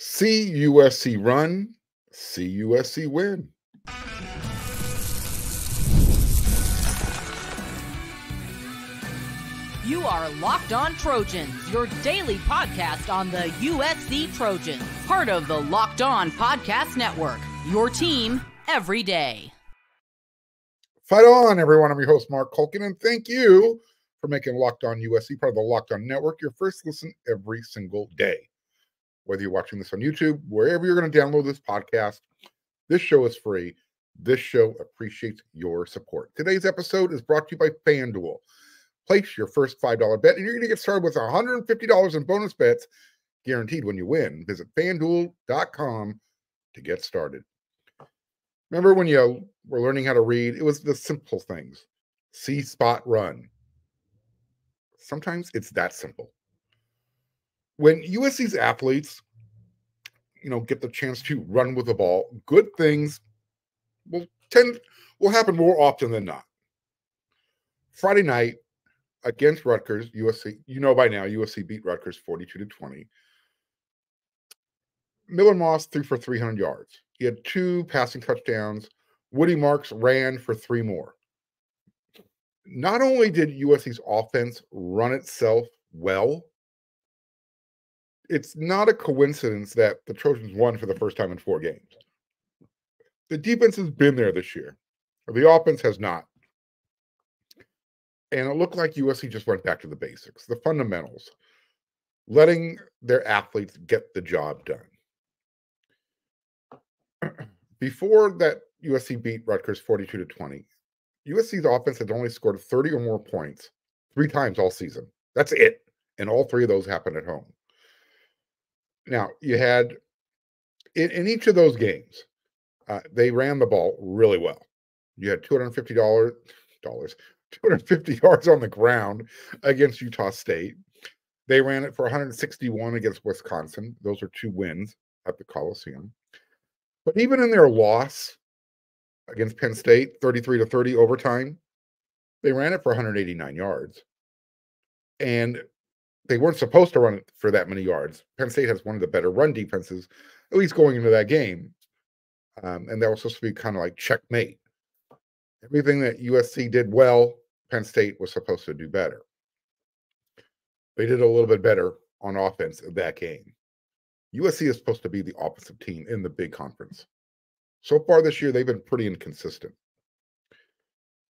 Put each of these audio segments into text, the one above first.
See USC run, see USC win. You are Locked On Trojans, your daily podcast on the USC Trojans. Part of the Locked On Podcast Network, your team every day. Fight on, everyone. I'm your host, Mark Culkin, and thank you for making Locked On USC part of the Locked On Network your first listen every single day. Whether you're watching this on YouTube, wherever you're going to download this podcast, this show is free. This show appreciates your support. Today's episode is brought to you by FanDuel. Place your first $5 bet, and you're going to get started with $150 in bonus bets guaranteed when you win. Visit FanDuel.com to get started. Remember when you were learning how to read? It was the simple things. See, spot, run. Sometimes it's that simple. When USC's athletes, get the chance to run with the ball, good things will happen more often than not. Friday night against Rutgers, USC, by now, USC beat Rutgers 42-20. Miller Moss threw for 300 yards. He had 2 passing touchdowns. Woody Marks ran for 3 more. Not only did USC's offense run itself well, it's not a coincidence that the Trojans won for the first time in 4 games. The defense has been there this year. The offense has not. And it looked like USC just went back to the basics, the fundamentals, letting their athletes get the job done. Before that USC beat Rutgers 42-20, USC's offense had only scored 30 or more points 3 times all season. That's it. And all 3 of those happened at home. Now, you had, in each of those games, they ran the ball really well. You had $250 yards on the ground against Utah State. They ran it for 161 against Wisconsin. Those are 2 wins at the Coliseum. But even in their loss against Penn State, 33-30 overtime, they ran it for 189 yards. And they weren't supposed to run it for that many yards. Penn State has one of the better run defenses, at least going into that game. And that was supposed to be kind of like checkmate. Everything that USC did well, Penn State was supposed to do better. They did a little bit better on offense in that game. USC is supposed to be the offensive team in the big conference. So far this year, they've been pretty inconsistent.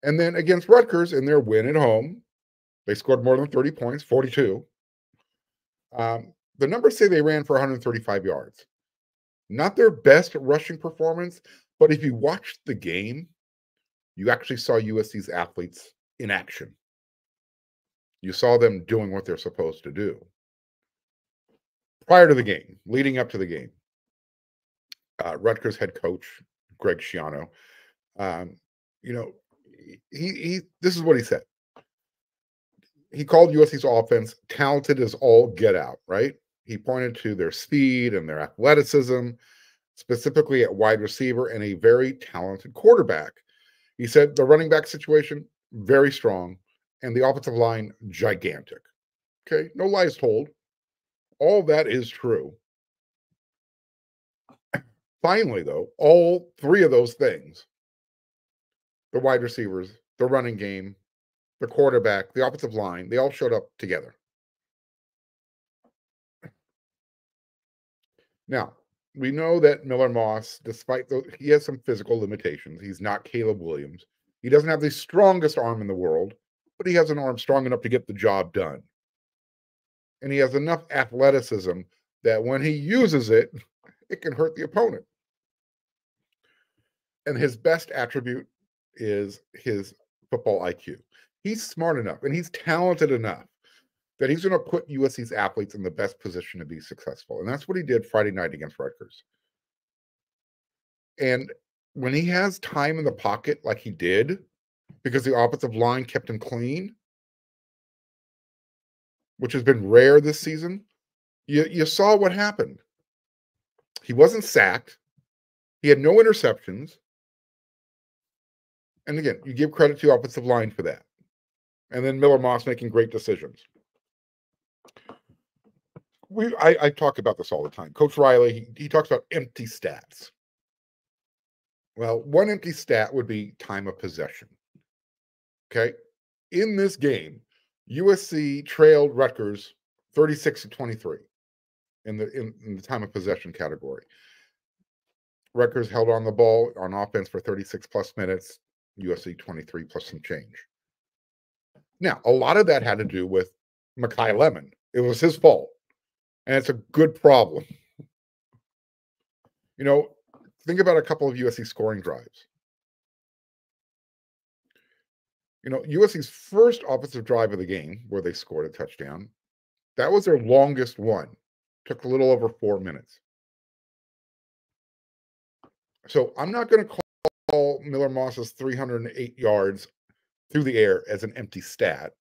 And then against Rutgers in their win at home, they scored more than 30 points, 42. The numbers say they ran for 135 yards. Not their best rushing performance, but if you watched the game, you actually saw USC's athletes in action. You saw them doing what they're supposed to do. Prior to the game, leading up to the game, Rutgers head coach Greg Schiano, this is what he said. He called USC's offense talented as all get out, right? He pointed to their speed and their athleticism, specifically at wide receiver, and a very talented quarterback. He said the running back situation, very strong, and the offensive line, gigantic. Okay, no lies told. All that is true. Finally, though, all 3 of those things, the wide receivers, the running game, the quarterback, the offensive line, they all showed up together. Now, we know that Miller Moss, despite he has some physical limitations. He's not Caleb Williams. He doesn't have the strongest arm in the world, but he has an arm strong enough to get the job done. And he has enough athleticism that when he uses it, it can hurt the opponent. And his best attribute is his football IQ. He's smart enough and he's talented enough that he's going to put USC's athletes in the best position to be successful. And that's what he did Friday night against Rutgers. And when he has time in the pocket like he did, because the offensive line kept him clean, which has been rare this season, you saw what happened. He wasn't sacked. He had no interceptions. And again, you give credit to the offensive line for that. And then Miller Moss making great decisions. I talk about this all the time. Coach Riley, he talks about empty stats. Well, one empty stat would be time of possession. Okay. In this game, USC trailed Rutgers 36-23 in the time of possession category. Rutgers held on the ball on offense for 36 plus minutes, USC 23 plus some change. Now, a lot of that had to do with Makai Lemon. It was his fault. And it's a good problem. You know, think about a couple of USC scoring drives. You know, USC's first offensive drive of the game, where they scored a touchdown, that was their longest one. Took a little over 4 minutes. So I'm not going to call Miller Moss's 308 yards through the air as an empty stat.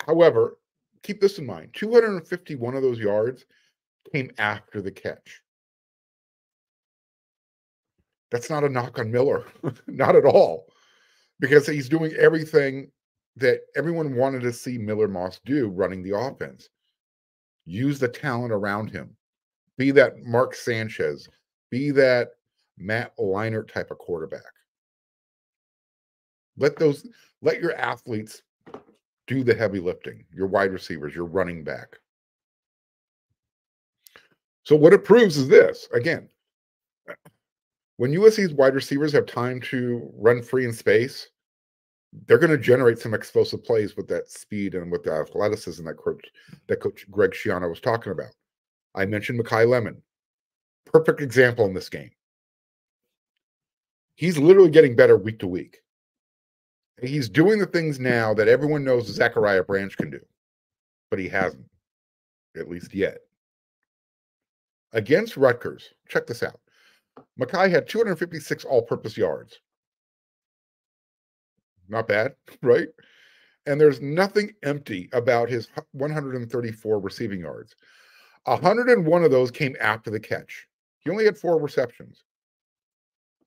However, keep this in mind. 251 of those yards came after the catch. That's not a knock on Miller. Not at all. Because he's doing everything that everyone wanted to see Miller Moss do running the offense. Use the talent around him. Be that Mark Sanchez. Be that Matt Leinart type of quarterback. Let your athletes do the heavy lifting. Your wide receivers, your running back. So what it proves is this. Again, when USC's wide receivers have time to run free in space, they're going to generate some explosive plays with that speed and with the athleticism that Coach Greg Schiano was talking about. I mentioned Makai Lemon. Perfect example in this game. He's literally getting better week to week. He's doing the things now that everyone knows Zachariah Branch can do, but he hasn't, at least yet. Against Rutgers, check this out. Makai had 256 all-purpose yards. Not bad, right? And there's nothing empty about his 134 receiving yards. 101 of those came after the catch. He only had 4 receptions.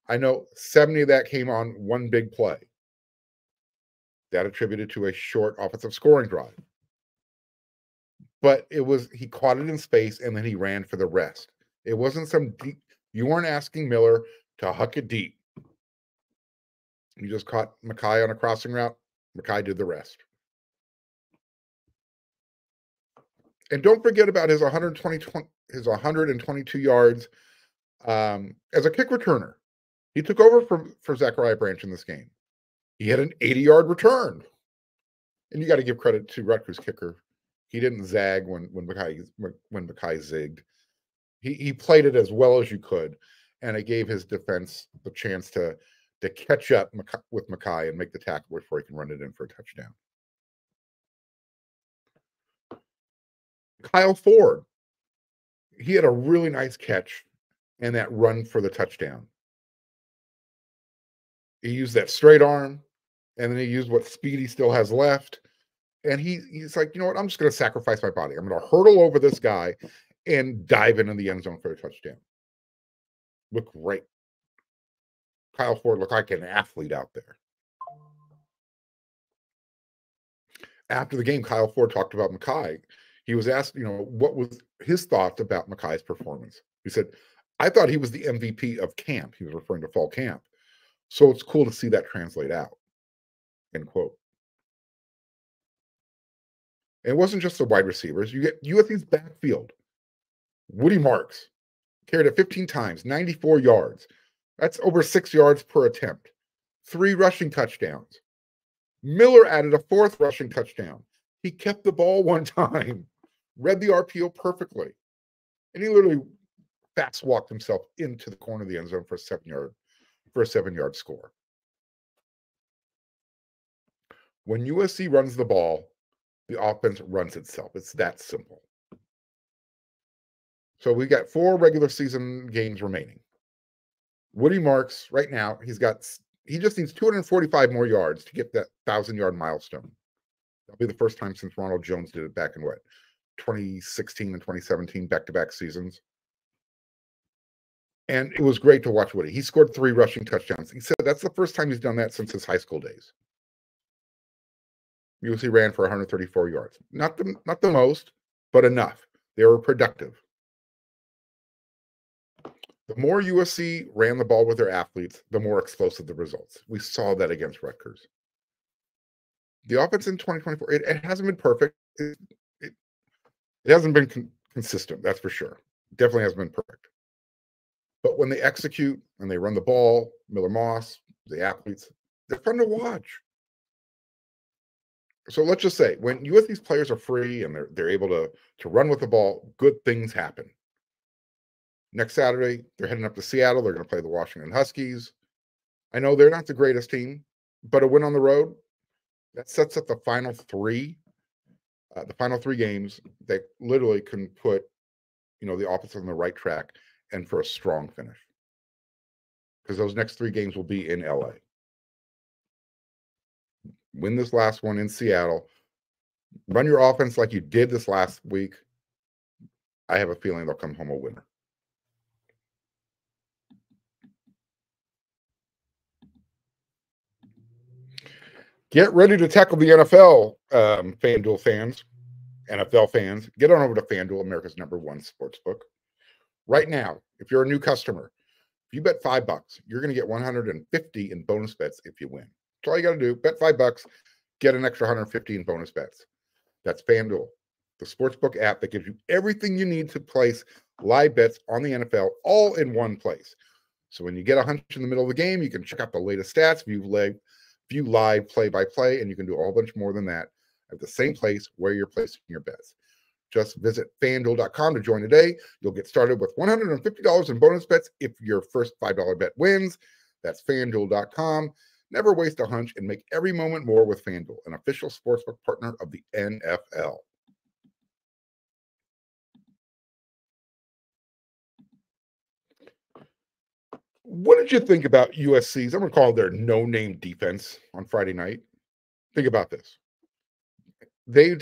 I know 70 of that came on one big play. That attributed to a short offensive scoring drive. But he caught it in space and then he ran for the rest. It wasn't some deep, you weren't asking Miller to huck it deep. You just caught Makai on a crossing route. Makai did the rest. And don't forget about his 122 yards as a kick returner. He took over for Zachariah Branch in this game. He had an 80-yard return. And you got to give credit to Rutgers kicker. He didn't zag when Makai zigged. He played it as well as you could, and it gave his defense the chance to catch up with Makai and make the tackle before he can run it in for a touchdown. Kyle Ford, he had a really nice catch and that run for the touchdown. He used that straight arm, and then he used what speed he still has left. And he's like, you know what? I'm just going to sacrifice my body. I'm going to hurdle over this guy and dive into the end zone for a touchdown. Looked great. Kyle Ford looked like an athlete out there. After the game, Kyle Ford talked about Makai. He was asked, you know, what was his thoughts about Makai's performance. He said, I thought he was the MVP of camp. He was referring to fall camp. So it's cool to see that translate out. End quote. And it wasn't just the wide receivers. You get USC's backfield. Woody Marks carried it 15 times, 94 yards. That's over 6 yards per attempt. 3 rushing touchdowns. Miller added a 4th rushing touchdown. He kept the ball one time, read the RPO perfectly, and he literally fast walked himself into the corner of the end zone for a 7-yard score. When USC runs the ball, the offense runs itself. It's that simple. So we got 4 regular season games remaining. Woody Marks, right now, he just needs 245 more yards to get that 1,000-yard milestone. That'll be the first time since Ronald Jones did it back in 2016 and 2017, back-to-back seasons. And it was great to watch Woody. He scored 3 rushing touchdowns. He said that's the first time he's done that since his high school days. USC ran for 134 yards. Not the most, but enough. They were productive. The more USC ran the ball with their athletes, the more explosive the results. We saw that against Rutgers. The offense in 2024, it hasn't been perfect. It hasn't been consistent, that's for sure. Definitely hasn't been perfect. But when they execute and they run the ball, Miller Moss, the athletes, they're fun to watch. So let's just say when USC's players are free and they're able to run with the ball, good things happen. Next Saturday, they're heading up to Seattle. They're going to play the Washington Huskies. I know they're not the greatest team, but a win on the road, that sets up the final three games that literally can put, the offense on the right track and for a strong finish. Because those next 3 games will be in LA. Win this last one in Seattle. Run your offense like you did this last week. I have a feeling they'll come home a winner. Get ready to tackle the NFL, FanDuel fans, NFL fans. Get on over to FanDuel, America's #1 sportsbook. Right now, if you're a new customer, if you bet $5, you're going to get $150 in bonus bets if you win. That's all you got to do. Bet $5, get an extra $150 in bonus bets. That's FanDuel, the sportsbook app that gives you everything you need to place live bets on the NFL all in one place. So when you get a hunch in the middle of the game, you can check out the latest stats, view live play-by-play, and you can do a whole bunch more than that at the same place where you're placing your bets. Just visit FanDuel.com to join today. You'll get started with $150 in bonus bets if your first $5 bet wins. That's FanDuel.com. Never waste a hunch and make every moment more with FanDuel, an official sportsbook partner of the NFL. What did you think about USC's, I'm going to call it their no-name defense on Friday night? Think about this. They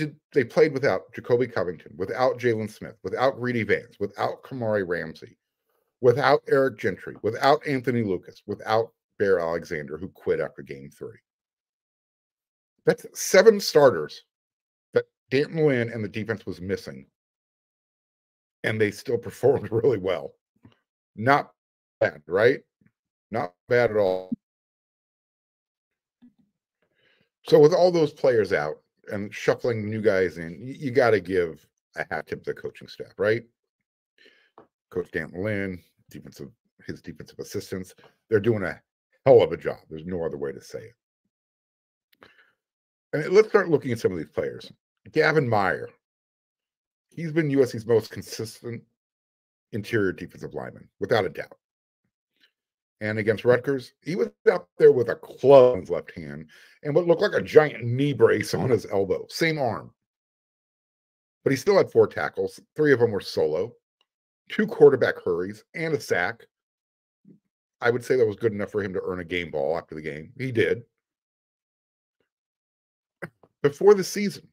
played without Jacoby Covington, without Jalen Smith, without Greedy Vance, without Kamari Ramsey, without Eric Gentry, without Anthony Lucas, without Bear Alexander, who quit after game 3. That's 7 starters that Antonlynn and the defense was missing. And they still performed really well. Not bad, right? Not bad at all. So with all those players out and shuffling new guys in, you got to give a hat tip to the coaching staff, right? Coach Antonlynn, his defensive assistants, they're doing a hell of a job. There's no other way to say it. And let's start looking at some of these players. Gavin Meyer, he's been USC's most consistent interior defensive lineman, without a doubt. And against Rutgers, he was out there with a club in his left hand and what looked like a giant knee brace on his elbow. Same arm. But he still had 4 tackles. 3 of them were solo, 2 quarterback hurries, and a sack. I would say that was good enough for him to earn a game ball after the game. He did. Before the season,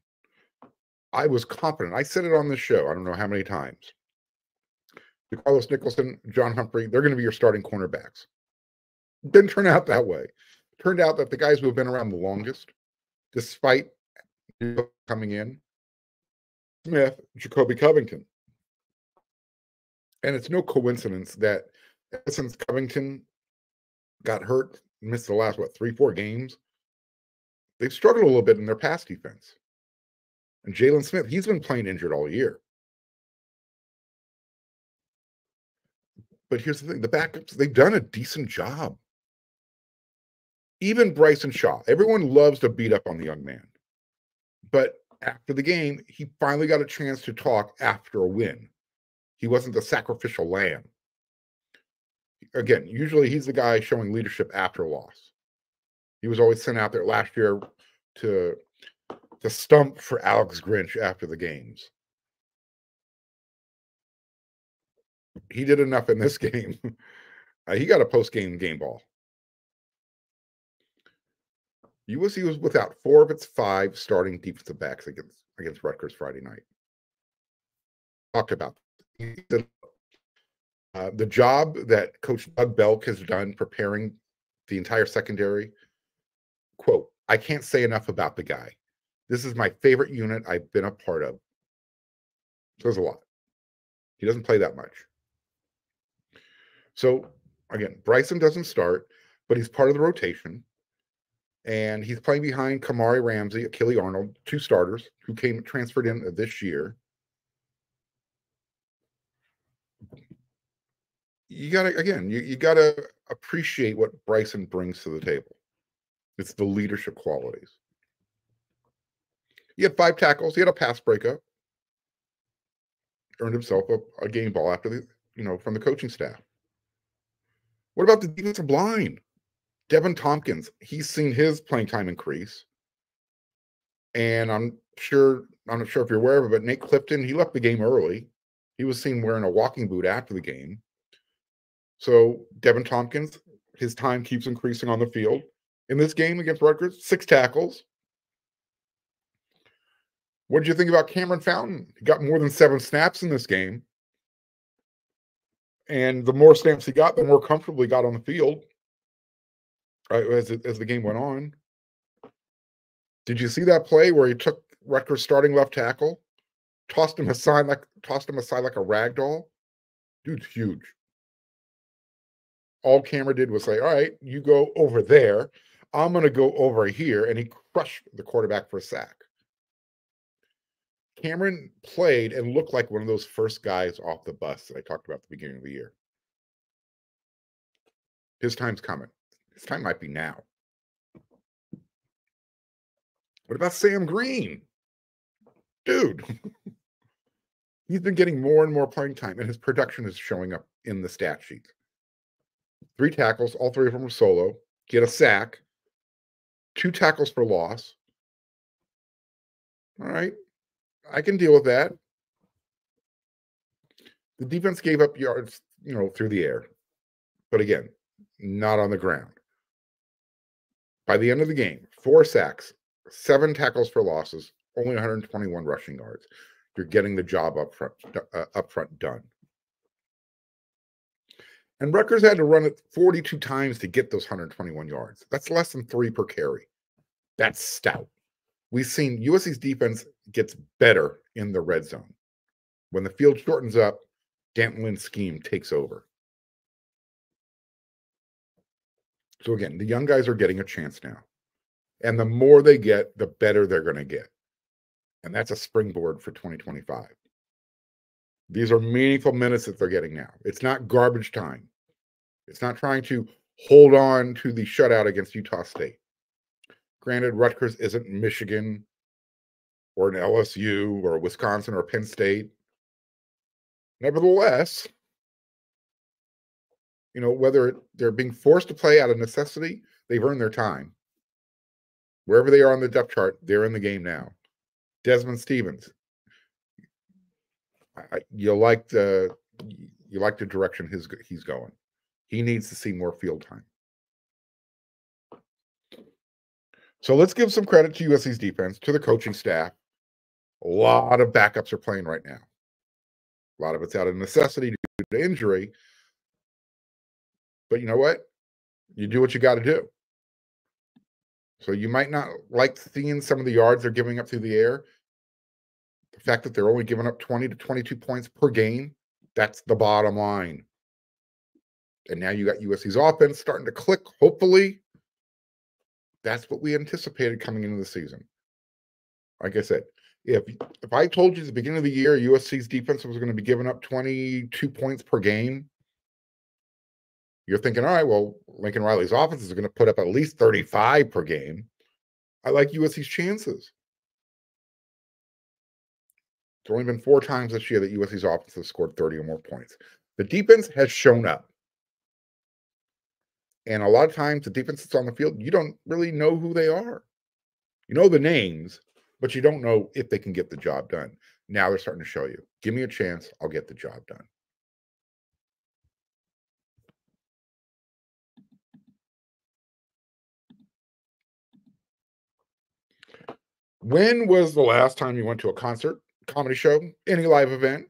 I was confident. I said it on this show, I don't know how many times. Carlos Nicholson, John Humphrey, they're going to be your starting cornerbacks. Didn't turn out that way. Turned out that the guys who have been around the longest, despite coming in, Smith, Jacoby Covington. And it's no coincidence that since Covington got hurt, missed the last, 3-4 games, they've struggled a little bit in their pass defense. And Jalen Smith, he's been playing injured all year. But here's the thing, the backups, they've done a decent job. Even Bryson Shaw, everyone loves to beat up on the young man. But after the game, he finally got a chance to talk after a win. He wasn't the sacrificial lamb. Again, usually he's the guy showing leadership after a loss. He was always sent out there last year to stump for Alex Grinch after the games. He did enough in this game. He got a post-game game ball. USC was without 4 of its 5 starting defensive backs against Rutgers Friday night. Talked about the job that Coach Doug Belk has done preparing the entire secondary. Quote, I can't say enough about the guy. This is my favorite unit I've been a part of. Says a lot. He doesn't play that much. So, again, Bryson doesn't start, but he's part of the rotation. And he's playing behind Kamari Ramsey, Achille Arnold, 2 starters who transferred in this year. You gotta appreciate what Bryson brings to the table. It's the leadership qualities. He had 5 tackles. He had a pass breakup. Earned himself a game ball after from the coaching staff. What about the defensive line? Devin Tompkins, he's seen his playing time increase. And I'm not sure if you're aware of it, but Nate Clifton, he left the game early. He was seen wearing a walking boot after the game. So Devin Tompkins, his time keeps increasing on the field. In this game against Rutgers, 6 tackles. What did you think about Cameron Fountain? He got more than 7 snaps in this game. And the more snaps he got, the more comfortable he got on the field as the game went on. Did you see that play where he took Rutgers' starting left tackle, tossed him aside like a rag doll? Dude's huge. All Cameron did was say, all right, you go over there. I'm going to go over here. And he crushed the quarterback for a sack. Cameron played and looked like one of those first guys off the bus that I talked about at the beginning of the year. His time's coming. His time might be now. What about Sam Green? Dude, he's been getting more and more playing time, and his production is showing up in the stat sheet. 3 tackles, all 3 of them were solo. He had a sack, 2 tackles for loss. All right, I can deal with that. The defense gave up yards, through the air. But again, not on the ground. By the end of the game, 4 sacks, 7 tackles for losses, only 121 rushing yards. You're getting the job up front done. And Rutgers had to run it 42 times to get those 121 yards. That's less than 3 per carry. That's stout. We've seen USC's defense gets better in the red zone. When the field shortens up, Antonlynn's scheme takes over. So again, the young guys are getting a chance now. And the more they get, the better they're going to get. And that's a springboard for 2025. These are meaningful minutes that they're getting now. It's not garbage time. It's not trying to hold on to the shutout against Utah State. Granted, Rutgers isn't Michigan or an LSU or Wisconsin or Penn State. Nevertheless, whether they're being forced to play out of necessity, they've earned their time. Wherever they are on the depth chart, they're in the game now. Desmond Stevens, you like the direction he's going. He needs to see more field time. So let's give some credit to USC's defense, to the coaching staff. A lot of backups are playing right now. A lot of it's out of necessity due to injury. But you know what? You do what you got to do. So you might not like seeing some of the yards they're giving up through the air. The fact that they're only giving up 20 to 22 points per game, that's the bottom line. And now you got USC's offense starting to click, hopefully. That's what we anticipated coming into the season. Like I said, if I told you at the beginning of the year USC's defense was going to be giving up 22 points per game, you're thinking, all right, well, Lincoln Riley's offense is going to put up at least 35 per game. I like USC's chances. It's only been 4 times this year that USC's offense has scored 30 or more points. The defense has shown up. And a lot of times the defense that's on the field, you don't really know who they are. You know the names, but you don't know if they can get the job done. Now they're starting to show you. Give me a chance, I'll get the job done. When was the last time you went to a concert, comedy show, any live event?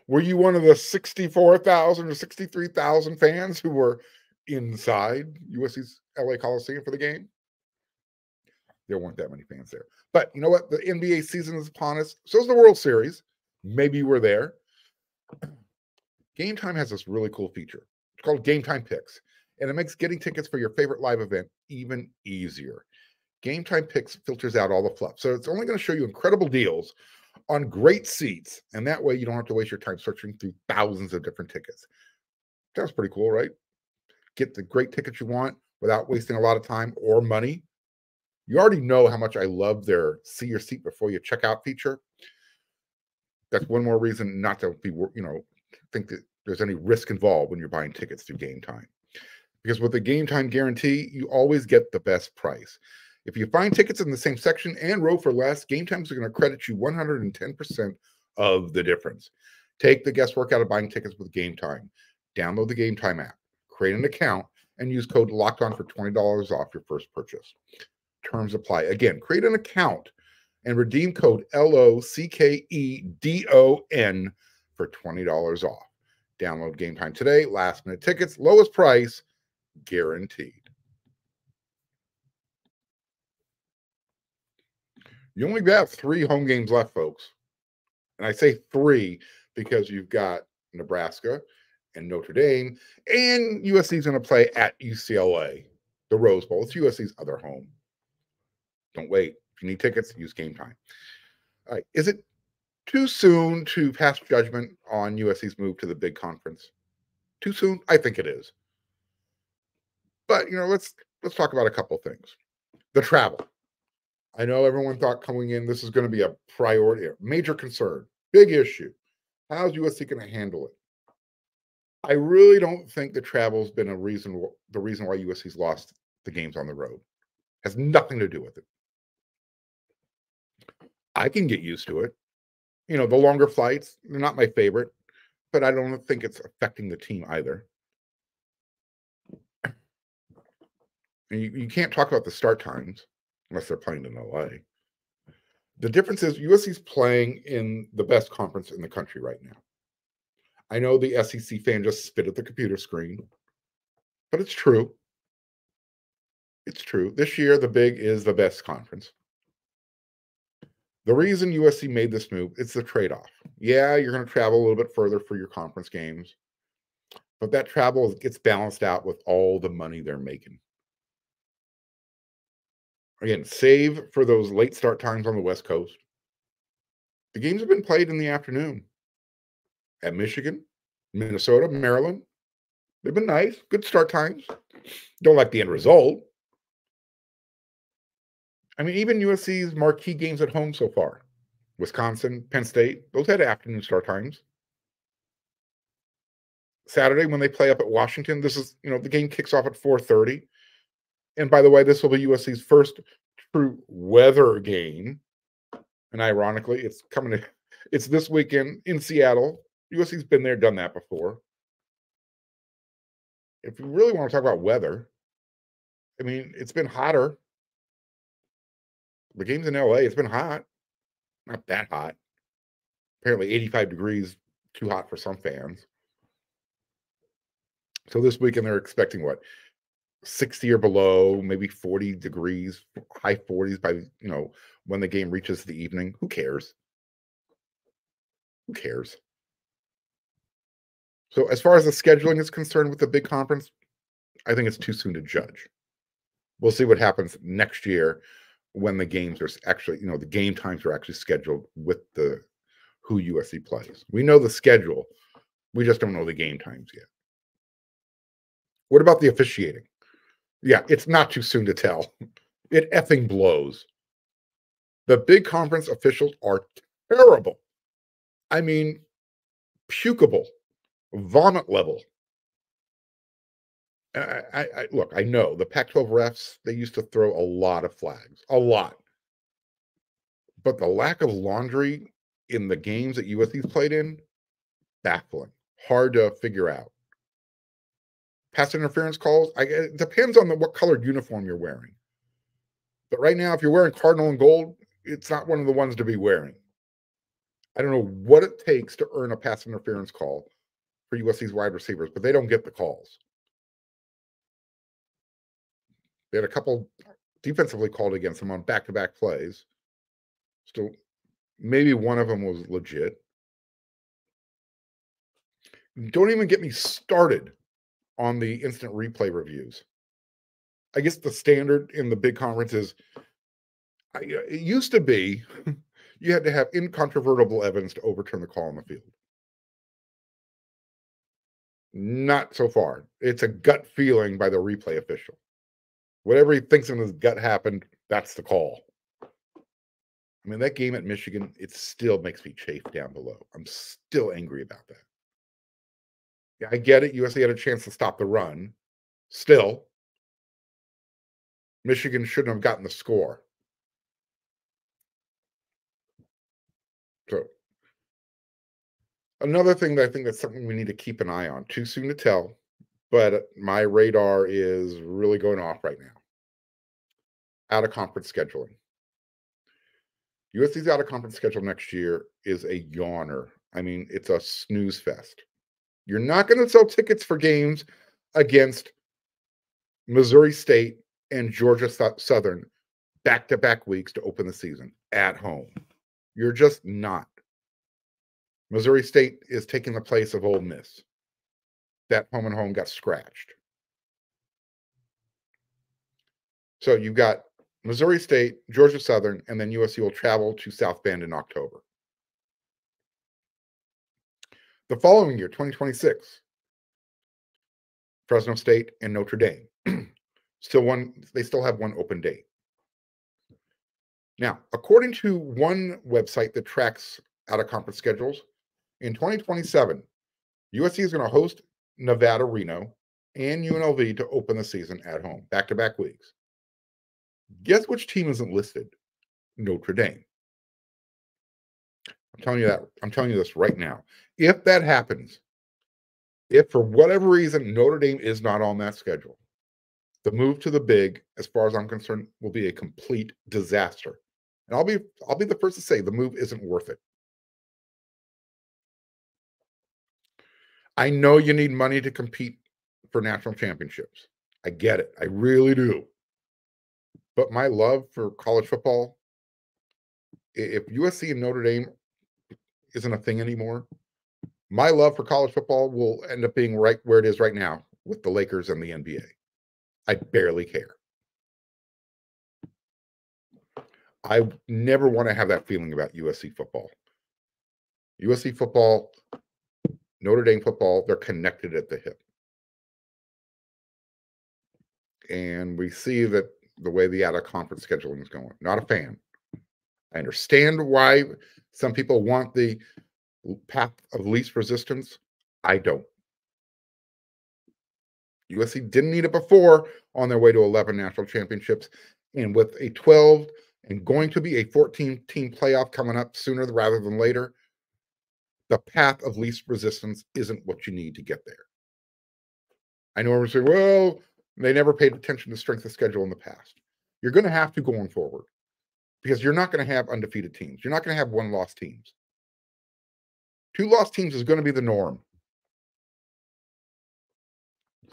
Were you one of the 64,000 or 63,000 fans who were inside USC's LA Coliseum for the game? There weren't that many fans there. But you know what? The NBA season is upon us. So is the World Series. Maybe you were there. Game Time has this really cool feature. It's called Game Time Picks, and it makes getting tickets for your favorite live event even easier. Game Time Picks filters out all the fluff, so it's only going to show you incredible deals on great seats, and that way you don't have to waste your time searching through thousands of different tickets. Sounds pretty cool, right? Get the great tickets you want without wasting a lot of time or money. You already know how much I love their see your seat before you check out feature. That's one more reason not to be, think that there's any risk involved when you're buying tickets through Game Time. Because with the Game Time guarantee, you always get the best price. If you find tickets in the same section and row for less, Game Time is going to credit you 110% of the difference. Take the guesswork out of buying tickets with Game Time. Download the Game Time app, create an account, and use code LOCKEDON for $20 off your first purchase. Terms apply. Again, create an account and redeem code LOCKEDON for $20 off. Download Game Time today. Last minute tickets, lowest price, guaranteed. You only got 3 home games left, folks. And I say 3 because you've got Nebraska and Notre Dame, and USC is going to play at UCLA, the Rose Bowl. It's USC's other home. Don't wait. If you need tickets, use Game Time. All right. Is it too soon to pass judgment on USC's move to the big conference? Too soon? I think it is. But, let's talk about a couple things. The travel. I know everyone thought coming in, this is going to be a priority, a major concern, big issue. How's USC going to handle it? I really don't think the travel's been the reason why USC's lost the games on the road. Has nothing to do with it. I can get used to it. The longer flights, they're not my favorite, but I don't think it's affecting the team either. And you can't talk about the start times unless they're playing in LA. The difference is USC's playing in the best conference in the country right now. I know the SEC fan just spit at the computer screen, but it's true. It's true. This year, the Big is the best conference. The reason USC made this move, it's the trade-off. Yeah, you're going to travel a little bit further for your conference games, but that travel gets balanced out with all the money they're making. Again, save for those late start times on the West Coast. The games have been played in the afternoon at Michigan, Minnesota, Maryland. They've been nice, good start times. Don't like the end result. I mean, even USC's marquee games at home so far, Wisconsin, Penn State, those had afternoon start times. Saturday, when they play up at Washington, this is, the game kicks off at 4:30. And by the way, this will be USC's first true weather game. And ironically, it's this weekend in Seattle. USC's been there, done that before. If you really want to talk about weather, I mean, it's been hotter. The game's in LA. It's been hot. Not that hot. Apparently 85 degrees, too hot for some fans. So this weekend they're expecting 60 or below, maybe 40 degrees, high 40s by, when the game reaches the evening. Who cares? Who cares? So as far as the scheduling is concerned with the big conference, I think it's too soon to judge. We'll see what happens next year when the games are actually, the game times are actually scheduled with who USC plays. We know the schedule. We just don't know the game times yet. What about the officiating? Yeah, it's not too soon to tell. It effing blows. The big conference officials are terrible. I mean, pukable, vomit level. Look, I know the Pac-12 refs, they used to throw a lot of flags, a lot. But the lack of laundry in the games that USC's played in, baffling, hard to figure out. Pass interference calls, it depends on what colored uniform you're wearing. But right now, if you're wearing cardinal and gold, it's not one of the ones to be wearing. I don't know what it takes to earn a pass interference call for USC's wide receivers, but they don't get the calls. They had a couple defensively called against them on back-to-back plays. Still, maybe one of them was legit. Don't even get me started on the instant replay reviews. I guess the standard in the big conference is, it used to be you had to have incontrovertible evidence to overturn the call on the field. Not so far. It's a gut feeling by the replay official. Whatever he thinks in his gut happened, that's the call. I mean, that game at Michigan, it still makes me chafe down below. I'm still angry about that. Yeah, I get it. USC had a chance to stop the run. Still, Michigan shouldn't have gotten the score. So, another thing that I think that's something we need to keep an eye on. Too soon to tell, but my radar is really going off right now. Out of conference scheduling. USC's out of conference schedule next year is a yawner. I mean, it's a snooze fest. You're not going to sell tickets for games against Missouri State and Georgia Southern back-to-back weeks to open the season at home. You're just not. Missouri State is taking the place of Ole Miss. That home and home got scratched. So you've got Missouri State, Georgia Southern, and then USC will travel to South Bend in October. The following year, 2026, Fresno State and Notre Dame. They still have one open date. Now, according to one website that tracks out-of-conference schedules, in 2027, USC is going to host Nevada, Reno, and UNLV to open the season at home, back-to-back weeks. Guess which team isn't listed? Notre Dame. I'm telling you that. I'm telling you this right now. If that happens, if for whatever reason Notre Dame is not on that schedule, the move to the big, as far as I'm concerned, will be a complete disaster. And I'll be the first to say the move isn't worth it. I know you need money to compete for national championships. I get it. I really do. But my love for college football, if USC and Notre Dame isn't a thing anymore, my love for college football will end up being right where it is right now with the Lakers and the NBA. I barely care. I never want to have that feeling about USC football. USC football, Notre Dame football, they're connected at the hip. And we see that the way the out-of-conference scheduling is going. Not a fan. I understand why some people want the path of least resistance. I don't. USC didn't need it before on their way to 11 national championships. And with a 12 and going to be a 14-team playoff coming up sooner rather than later, the path of least resistance isn't what you need to get there. I know everyone's saying, well, they never paid attention to strength of schedule in the past. You're going to have to going forward because you're not going to have undefeated teams. You're not going to have one-loss teams. 2 lost teams is going to be the norm.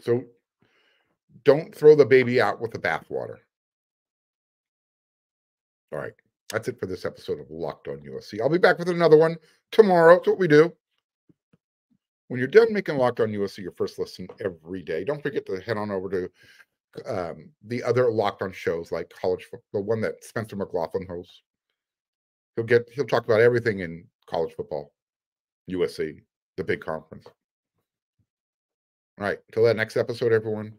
So don't throw the baby out with the bathwater. All right. That's it for this episode of Locked On USC. I'll be back with another one tomorrow. That's what we do. When you're done making Locked On USC your first listen every day, don't forget to head on over to the other Locked On shows like college football, the one that Spencer McLaughlin hosts. He'll talk about everything in college football, USC, the big conference. All right. Till that next episode, everyone,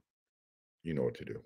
you know what to do.